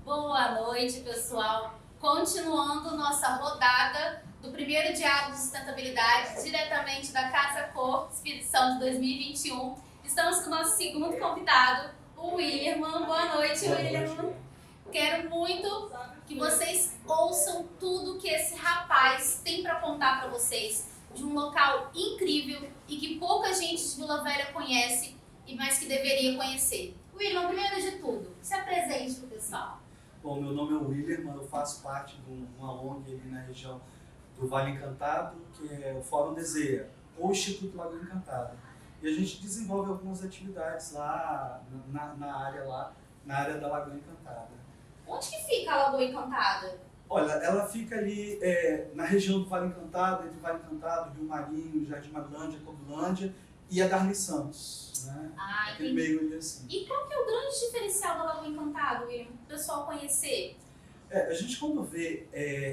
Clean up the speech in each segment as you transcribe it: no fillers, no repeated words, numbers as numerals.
Boa noite, pessoal. Continuando nossa rodada do primeiro Diálogo de Sustentabilidade, diretamente da Casa Cor, Espírito Santo 2021. Estamos com o nosso segundo convidado, o Willerman. Boa noite, Willerman. Quero muito que vocês ouçam tudo que esse rapaz tem para contar para vocês, de um local incrível e que pouca gente de Vila Velha conhece, mas que deveria conhecer. Willerman, primeiro de tudo, se apresente para o pessoal. Bom, meu nome é Willerman, eu faço parte de uma ONG ali na região do Vale Encantado, que é o Fórum Deseia, ou Instituto Lagoa Encantada. E a gente desenvolve algumas atividades lá na área da Lagoa Encantada. Onde que fica a Lagoa Encantada? Olha, ela fica ali na região do Vale Encantado, entre Vale Encantado, Rio Marinho, Jardim Marilândia, Codulândia e a Darli Santos, né? Aquele meio ali assim. E qual que é o grande diferencial da Lagoa Encantada, William, para o pessoal conhecer? A gente quando vê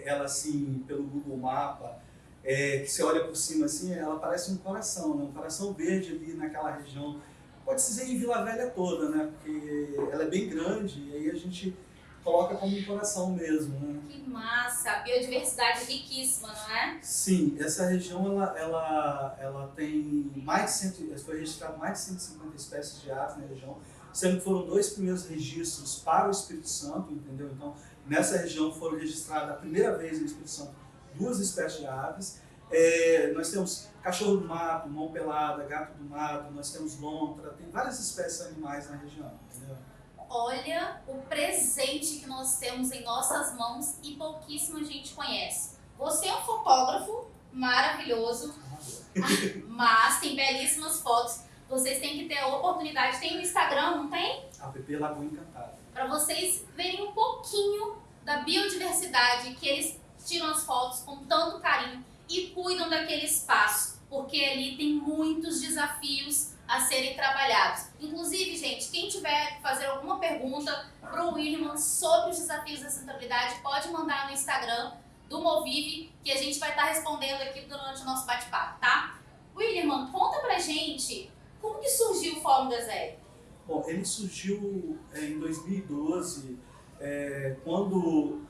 ela assim pelo Google Mapa, que você olha por cima assim, ela parece um coração, né? Um coração verde ali naquela região. Pode-se dizer em Vila Velha toda, né? Porque ela é bem grande e aí a gente coloca como um coração mesmo, né? Que massa! A biodiversidade riquíssima, não é? Sim, essa região ela tem foi registrado mais de 150 espécies de aves na região, sendo que foram 2 primeiros registros para o Espírito Santo, entendeu? Então, nessa região foram registradas a primeira vez no Espírito Santo 2 espécies de aves. Nós temos cachorro do mato, mão pelada, gato do mato, nós temos lontra, tem várias espécies animais na região, entendeu? Olha o presente que nós temos em nossas mãos e pouquíssima gente conhece. Você é um fotógrafo maravilhoso, mas tem belíssimas fotos. Vocês têm que ter a oportunidade. Tem o Instagram, não tem? App Lagoa Encantada. Para vocês verem um pouquinho da biodiversidade, que eles tiram as fotos com tanto carinho e cuidam daquele espaço, porque ali tem muitos desafios a serem trabalhados. Inclusive, gente, quem tiver que fazer alguma pergunta para o Willerman sobre os desafios da sustentabilidade, pode mandar no Instagram do Movive, que a gente vai estar respondendo aqui durante o nosso bate-papo, tá? Willerman, conta pra gente como que surgiu o Fórum Deseia. Bom, ele surgiu em 2012, quando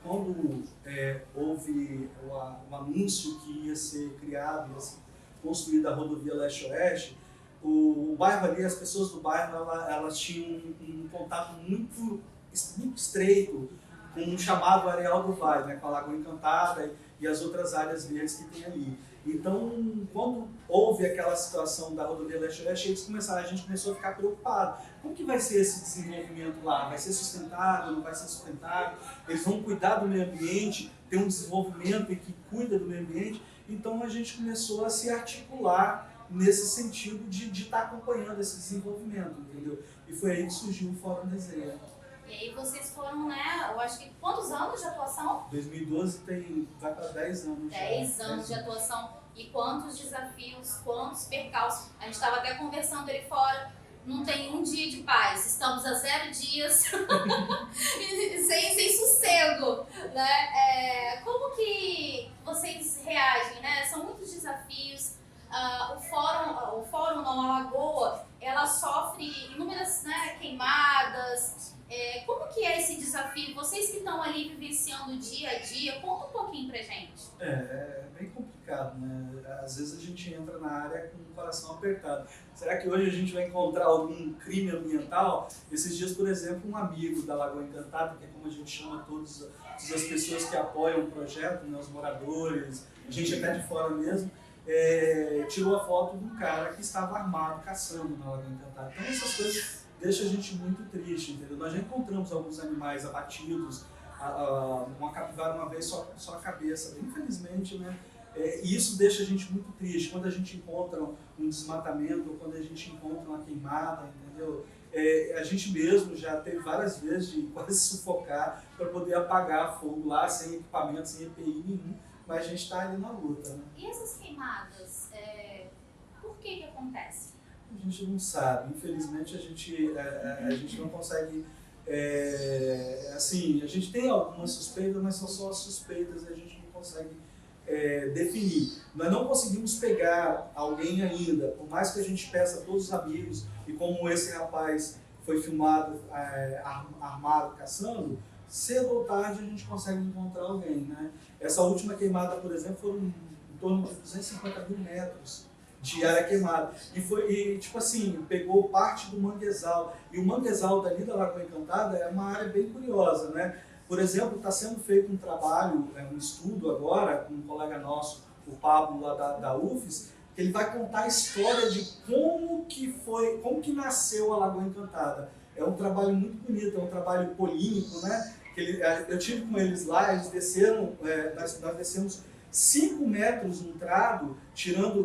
houve o anúncio que ia ser criado, ia ser construída a rodovia Leste-Oeste. O bairro ali, as pessoas do bairro, elas tinham um contato muito estreito com um chamado Areal do Vale, né, com a Lagoa Encantada e as outras áreas verdes que tem ali. Então, quando houve aquela situação da rodovia Leste-Oeste, a gente começou a ficar preocupado. Como que vai ser esse desenvolvimento lá? Vai ser sustentável? Não vai ser sustentável? Eles vão cuidar do meio ambiente, ter um desenvolvimento que cuida do meio ambiente? Então, a gente começou a se articular nesse sentido de estar acompanhando esse desenvolvimento, entendeu? E foi aí que surgiu o Fórum Deseia. E aí vocês foram, né, eu acho que quantos anos de atuação? 2012 vai para 10 anos. 10 anos de atuação. E quantos desafios, quantos percalços. A gente estava até conversando ali fora, não tem um dia de paz. Estamos a 0 dias sem sossego, né? Como que vocês reagem, né? São muitos desafios. O fórum não, a Lagoa, ela sofre inúmeras, né, queimadas. Como que é esse desafio? Vocês que estão ali vivenciando o dia a dia, conta um pouquinho pra gente. É bem complicado, né? Às vezes a gente entra na área com o coração apertado. Será que hoje a gente vai encontrar algum crime ambiental? Esses dias, por exemplo, um amigo da Lagoa Encantada, que é como a gente chama todas as pessoas que apoiam o projeto, né, os moradores, a gente até de fora mesmo, tirou a foto de um cara que estava armado, caçando na Lagoa Encantada. Então essas coisas deixam a gente muito triste, entendeu? Nós já encontramos alguns animais abatidos, uma capivara uma vez só a cabeça, infelizmente, né? E isso deixa a gente muito triste. Quando a gente encontra um desmatamento, ou quando a gente encontra uma queimada, entendeu? A gente mesmo já teve várias vezes de quase sufocar para poder apagar fogo lá, sem equipamento, sem EPI nenhum, mas a gente está ali na luta, né? E essas queimadas, por que acontece? A gente não sabe, infelizmente a gente não consegue, assim, a gente tem algumas suspeitas, mas são só suspeitas, a gente não consegue definir. Nós não conseguimos pegar alguém ainda, por mais que a gente peça a todos os amigos, e como esse rapaz foi filmado armado, caçando, cedo ou tarde a gente consegue encontrar alguém, né? Essa última queimada, por exemplo, foram em torno de 250 mil metros de área queimada. E tipo assim, pegou parte do manguezal. E o manguezal dali da Lagoa Encantada é uma área bem curiosa, né? Por exemplo, está sendo feito um trabalho, um estudo agora, com um colega nosso, o Pablo, lá da UFES, que ele vai contar a história de como que nasceu a Lagoa Encantada. É um trabalho muito bonito, é um trabalho polímico, né? Eu tive com eles lá, eles desceram, nós descemos 5 metros no trado, tirando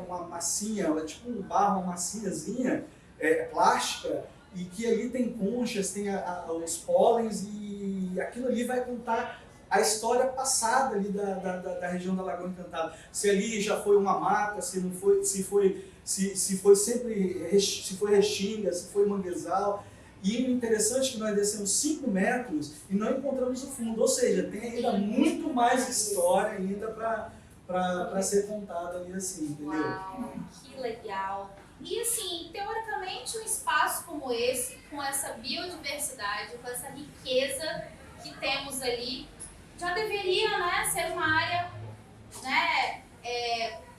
uma massinha, tipo um barro, uma massinhazinha plástica, e que ali tem conchas, tem os pólens, e aquilo ali vai contar a história passada ali da região da Lagoa Encantada. Se ali já foi uma mata, se não foi, se foi sempre, se foi restinga, se foi manguezal. E o interessante é que nós descemos 5 metros e não encontramos o fundo, ou seja, tem ainda muito mais história ainda para ser contada ali assim, entendeu? Uau, que legal! E assim, teoricamente, um espaço como esse, com essa biodiversidade, com essa riqueza que temos ali, já deveria, né, ser uma área, né,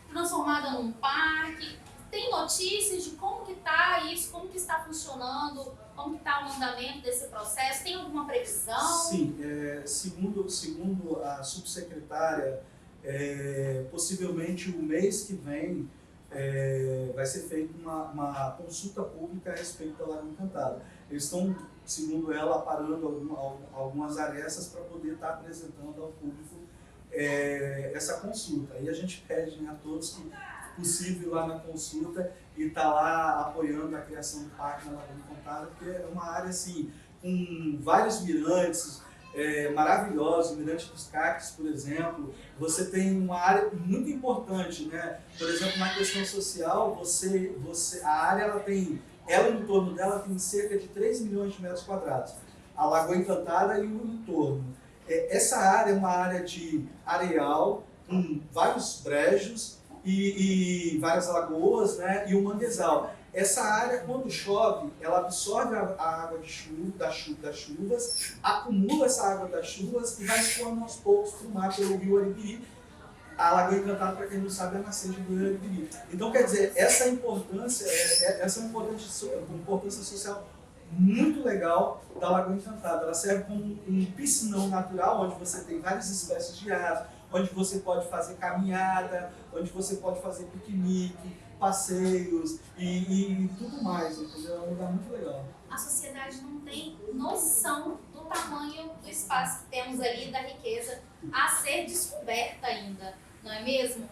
transformada num parque. Tem notícias de como que está isso, como que está funcionando, como que está o andamento desse processo? Tem alguma previsão? Sim, segundo a subsecretária, possivelmente o mês que vem vai ser feita uma consulta pública a respeito da Lagoa Encantada. Eles estão, segundo ela, aparando algumas arestas para poder estar apresentando ao público essa consulta. E a gente pede, né, a todos que possível lá na consulta e estar lá apoiando a criação do parque na Lagoa Encantada, porque é uma área assim, com vários mirantes maravilhosos, o Mirante dos Cactos, por exemplo. Você tem uma área muito importante, né? Por exemplo, na questão social, a área ela em torno dela tem cerca de 3 milhões de metros quadrados. A Lagoa Encantada e o entorno. Essa área é uma área de areal, com vários brejos, e várias lagoas, né, e o manguezal. Essa área, quando chove, ela absorve a água das chuvas, acumula essa água das chuvas e vai escoando aos poucos para o mar pelo rio Aribiri. A Lagoa Encantada, para quem não sabe, é a nascente do rio Aribiri. Então, quer dizer, essa importância social muito legal da Lagoa Encantada. Ela serve como um piscinão natural, onde você tem várias espécies de aves, onde você pode fazer caminhada, onde você pode fazer piquenique, passeios e tudo mais, entendeu? É um lugar muito legal. A sociedade não tem noção do tamanho do espaço que temos ali, da riqueza a ser descoberta ainda, não é mesmo?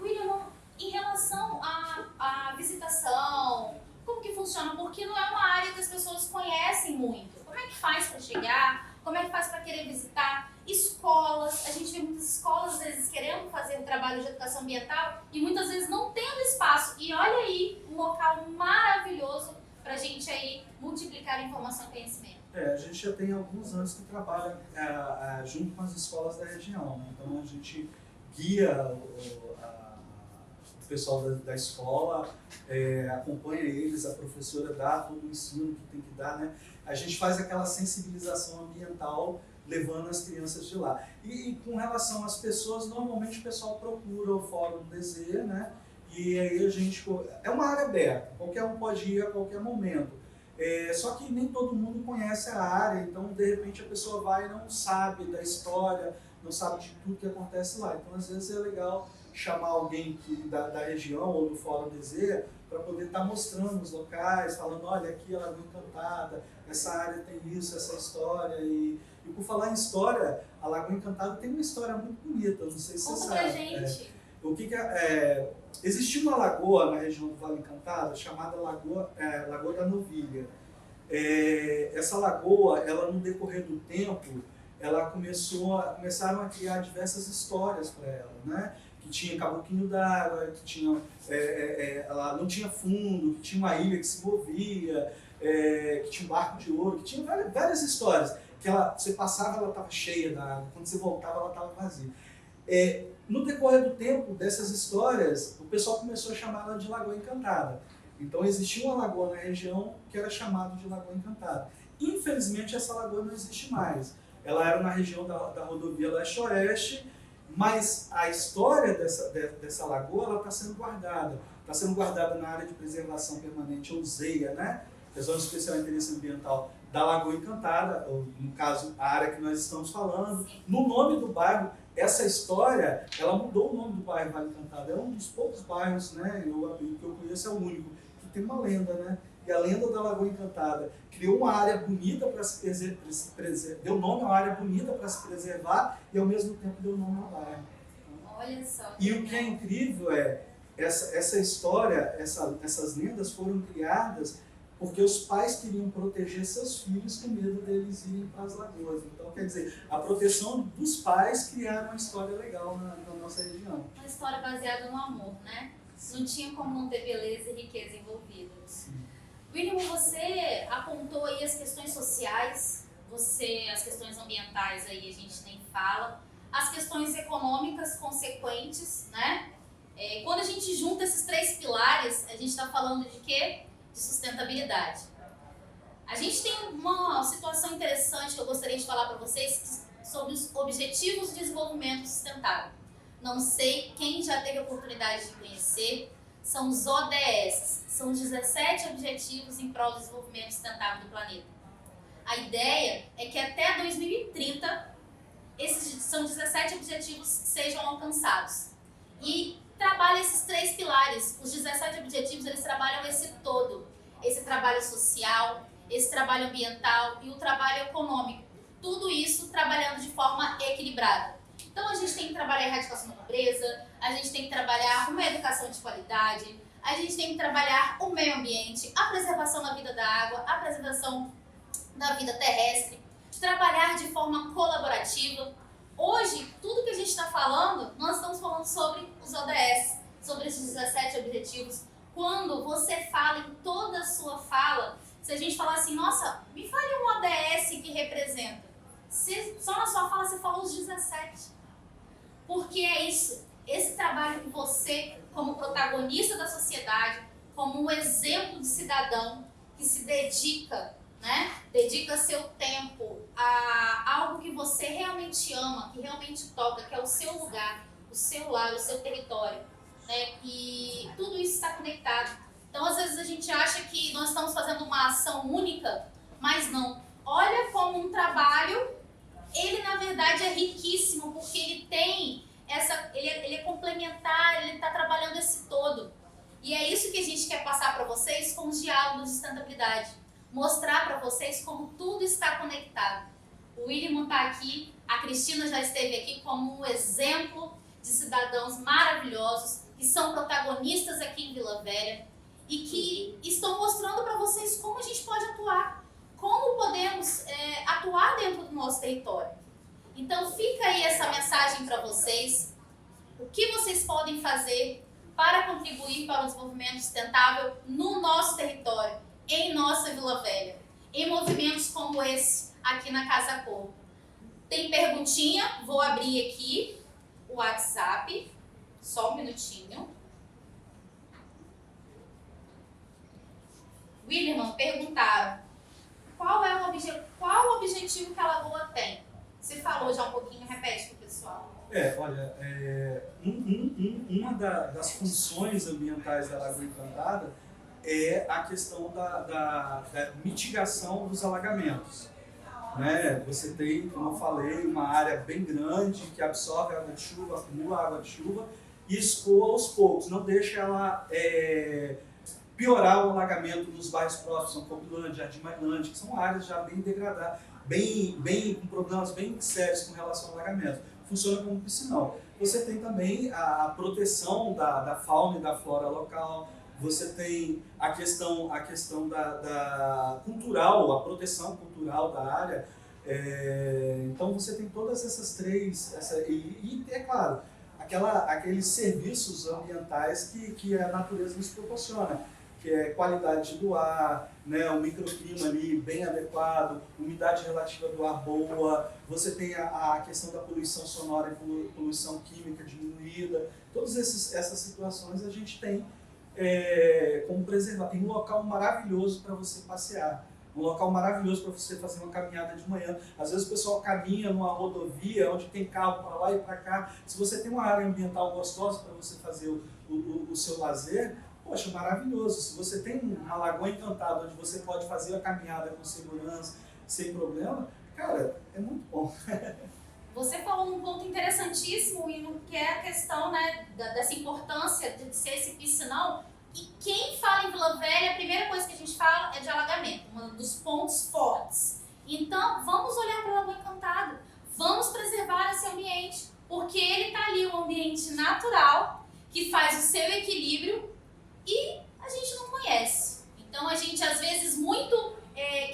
William, em relação à visitação, como que funciona? Porque não é uma área que as pessoas conhecem muito. Como é que faz para chegar? Como é que faz para querer visitar? Escolas, a gente vê muitas escolas às vezes querendo fazer um trabalho de educação ambiental e muitas vezes não tendo espaço. E olha aí, um local maravilhoso para a gente aí multiplicar informação e conhecimento. A gente já tem alguns anos que trabalha junto com as escolas da região, né? Então a gente guia o pessoal da escola, acompanha eles, a professora dá todo o ensino que tem que dar, né? A gente faz aquela sensibilização ambiental levando as crianças de lá. E com relação às pessoas, normalmente o pessoal procura o Fórum DZ, né? E aí a gente... É uma área aberta, qualquer um pode ir a qualquer momento. Só que nem todo mundo conhece a área, então de repente a pessoa vai e não sabe da história, não sabe de tudo que acontece lá. Então às vezes é legal chamar alguém da região ou do Fórum DZ para poder estar mostrando os locais, falando, olha, aqui é a Lagoa Encantada, essa área tem isso, essa história. E por falar em história, a Lagoa Encantada tem uma história muito bonita, não sei se Conta você pra sabe. gente. Existia uma lagoa na região do Vale Encantado chamada Lagoa da Novilha. Essa lagoa, ela no decorrer do tempo, começaram a criar diversas histórias para ela, né? Que tinha caboquinho d'água, que ela não tinha fundo, que tinha uma ilha que se movia, que tinha um barco de ouro, que tinha várias histórias. Que você passava, ela estava cheia d'água, quando você voltava, ela estava vazia. No decorrer do tempo dessas histórias, o pessoal começou a chamar ela de Lagoa Encantada. Então existia uma lagoa na região que era chamada de Lagoa Encantada. Infelizmente, essa lagoa não existe mais. Ela era na região da rodovia Leste-Oeste, mas a história dessa lagoa está sendo guardada. Está sendo guardada na área de preservação permanente, ou ZEIA, né? A Zona de Especial Interesse Ambiental da Lagoa Encantada, ou, no caso, a área que nós estamos falando. No nome do bairro, essa história, ela mudou o nome do bairro Vale Encantado. É um dos poucos bairros, né? Que eu conheço é o único, que tem uma lenda, né? E a lenda da Lagoa Encantada criou uma área bonita para se preservar, deu nome a uma área bonita para se preservar e ao mesmo tempo deu nome ao bairro. Olha só. E o que é incrível é essa história, essas lendas foram criadas porque os pais queriam proteger seus filhos com medo deles irem para as lagoas. Então, quer dizer, a proteção dos pais criaram uma história legal na nossa região. Uma história baseada no amor, né? Não tinha como não ter beleza e riqueza envolvida. William, você apontou aí as questões sociais, as questões ambientais aí a gente nem fala, as questões econômicas consequentes, né? Quando a gente junta esses 3 pilares, a gente está falando de quê? De sustentabilidade. A gente tem uma situação interessante que eu gostaria de falar para vocês sobre os Objetivos de Desenvolvimento Sustentável. Não sei quem já teve a oportunidade de conhecer, são os ODS, são os 17 Objetivos em prol do Desenvolvimento Sustentável do planeta. A ideia é que até 2030, esses são 17 objetivos que sejam alcançados. E trabalha esses 3 pilares. Os 17 objetivos, eles trabalham esse todo. Esse trabalho social, esse trabalho ambiental e o trabalho econômico. Tudo isso trabalhando de forma equilibrada. Então a gente tem que trabalhar a erradicação da pobreza, a gente tem que trabalhar uma educação de qualidade, a gente tem que trabalhar o meio ambiente, a preservação da vida da água, a preservação da vida terrestre, trabalhar de forma colaborativa. Hoje, tudo que a gente está falando, nós estamos falando sobre os ODS, sobre esses 17 objetivos. Quando você fala em toda a sua fala, se a gente falar assim, nossa, me fale um ODS que representa. Só na sua fala você falou os 17. Porque é isso, esse trabalho que você, como protagonista da sociedade, como um exemplo de cidadão que se dedica, né? Dedica seu tempo a algo que você realmente ama, que realmente toca, que é o seu lugar, o seu lar, o seu território, né? E tudo isso está conectado. Então, às vezes a gente acha que nós estamos fazendo uma ação única, mas não. Olha como um trabalho, ele na verdade é riquíssimo, porque ele tem ele é complementar, ele está trabalhando esse todo. E é isso que a gente quer passar para vocês com os diálogos de sustentabilidade. Mostrar para vocês como tudo está conectado. O William está aqui, a Cristina já esteve aqui como um exemplo de cidadãos maravilhosos que são protagonistas aqui em Vila Velha e que estão mostrando para vocês como a gente pode atuar, como podemos atuar dentro do nosso território. Então fica aí essa mensagem para vocês, o que vocês podem fazer para contribuir para o desenvolvimento sustentável no nosso território, em nossa Vila Velha, em movimentos como esse aqui na Casa Cor. Tem perguntinha? Vou abrir aqui o WhatsApp, só um minutinho. William, perguntaram, qual o objetivo que a Lagoa tem? Você falou já um pouquinho, repete para o pessoal. Uma das funções ambientais da Lagoa Encantada é a questão da mitigação dos alagamentos. Né? Você tem, como eu falei, uma área bem grande que absorve água de chuva, acumula água de chuva e escoa aos poucos, não deixa ela piorar o alagamento nos bairros próximos, São Cobilândia, Jardim Mailândia, que são áreas já bem degradadas, com problemas bem sérios com relação ao alagamento. Funciona como piscinão. Você tem também a proteção da fauna e da flora local, você tem a questão da cultural, a proteção cultural da área. Então você tem todas essas três, e é claro, aqueles serviços ambientais que a natureza nos proporciona, que é qualidade do ar, né, um microclima ali bem adequado, umidade relativa do ar boa, você tem a questão da poluição sonora e poluição química diminuída. Todas essas situações a gente tem como preservar. Tem um local maravilhoso para você passear. um local maravilhoso para você fazer uma caminhada de manhã. Às vezes o pessoal caminha numa rodovia onde tem carro para lá e para cá. Se você tem uma área ambiental gostosa para você fazer o seu lazer, poxa, maravilhoso. Se você tem uma lagoa encantada onde você pode fazer a caminhada com segurança, sem problema, cara, é muito bom. Você falou num ponto interessantíssimo, Will, que é a questão, né, dessa importância de ser esse piscinão. E quem fala em Vila Velha, a primeira coisa que a gente fala é de alagamento, um dos pontos fortes. Então, vamos olhar para o Lagoa Encantada, vamos preservar esse ambiente, porque ele está ali, um ambiente natural, que faz o seu equilíbrio e a gente não conhece. Então, a gente às vezes muito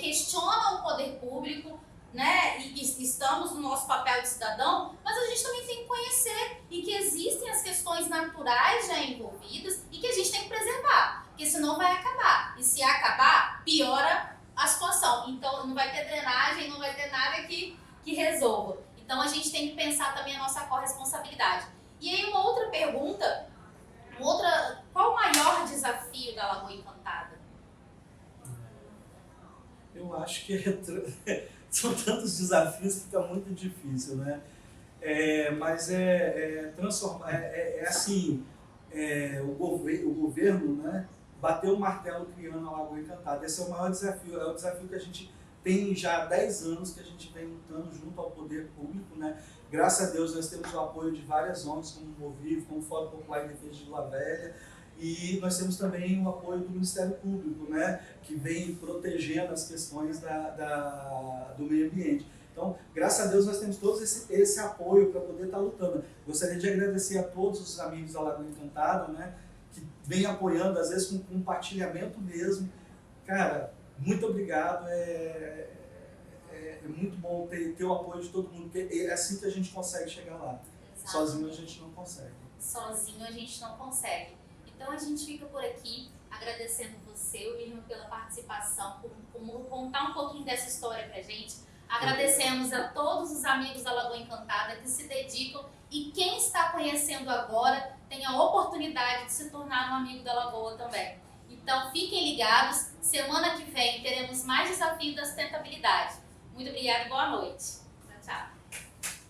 questiona o poder público, né? E estamos no nosso papel de cidadão, mas a gente também tem que conhecer e que existem as questões naturais já envolvidas e que a gente tem que preservar, porque senão vai acabar. E se acabar, piora a situação. Então não vai ter drenagem, não vai ter nada que resolva. Então a gente tem que pensar também a nossa corresponsabilidade. E aí uma outra pergunta, qual o maior desafio da Lagoa Encantada? Eu acho que são tantos desafios que fica muito difícil, né? Mas transformar, assim, o governo, né, bateu o martelo criando a Lagoa Encantada. Esse é o maior desafio, é o desafio que a gente tem já há 10 anos que a gente vem lutando junto ao poder público, né? Graças a Deus nós temos o apoio de várias ONGs, como o Movive, como o Fórum Popular em Defesa de Vila Velha, e nós temos também o apoio do Ministério Público, né, que vem protegendo as questões do meio ambiente. Então, graças a Deus, nós temos todo esse apoio para poder estar lutando. Gostaria de agradecer a todos os amigos da Lagoa Encantada, né, que vem apoiando, às vezes com compartilhamento mesmo. Cara, muito obrigado. É muito bom ter o apoio de todo mundo, porque é assim que a gente consegue chegar lá. Exato. Sozinho a gente não consegue. Sozinho a gente não consegue. Então a gente fica por aqui agradecendo você, William, pela participação, por contar um pouquinho dessa história pra gente. Agradecemos a todos os amigos da Lagoa Encantada que se dedicam e quem está conhecendo agora tem a oportunidade de se tornar um amigo da Lagoa também. Então fiquem ligados, semana que vem teremos mais desafios da sustentabilidade. Muito obrigada e boa noite. Tchau, tchau.